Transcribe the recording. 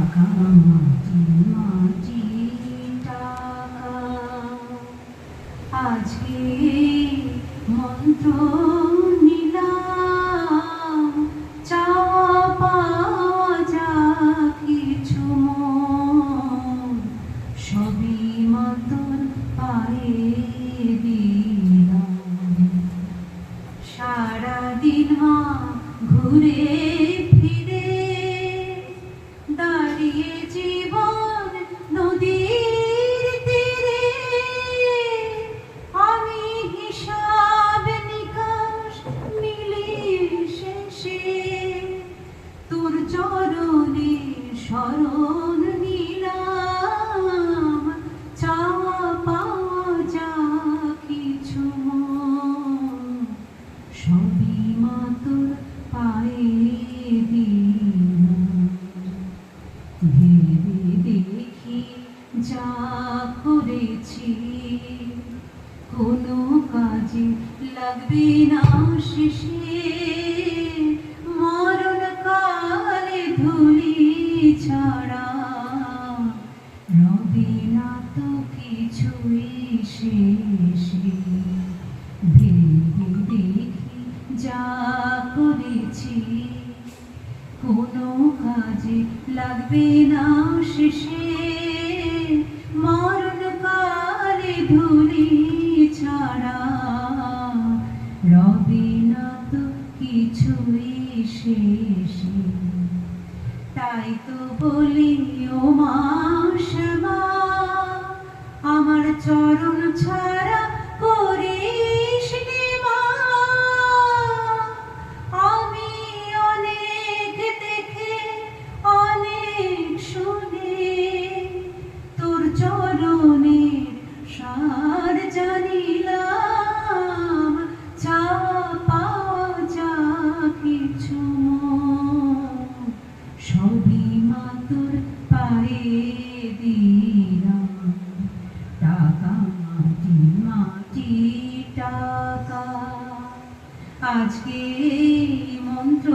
টাকা মাটি মাটি টাকা আজকে মন্ত্র নিলাম চাওয়া পাওয়া যা কিছু সবই মতন পায়ে দিলাম সারাদিন মা ঘুরে ফিরে দাঁড়িয়ে জীবন নদীর তীরে আমি হিসাব নিকাশ মিলিয়ে শেষে তোর চরণে শরণ নিলাম চাওয়া পাওয়া যা কিছু সবই মা তোর পায়ে দিলাম ভেবে দেখি যা করেছি কোনো কাজে লাগবে না শেষে মরণ কালে ধুলি ছাড়া রবে না তো কিছুই শেষে ভেবে দেখি যা করেছি কোনো কাজে লাগবে না শেষে মরণ কালে ধুলি ছাড়া রবে না তো কিছুই শেষে তাই তো বলি ও মা শ্যামা আমার চরণ ছাড়া করিস নে মা আমি অনেক দেখে অনেক শুনে তোর চরণের সার জানিলাম চাওয়া পাওয়া যা কিছু সবই মা তোর পায়ে দিলাম টাকা মাটি মাটি টাকা আজকে মন্ত্র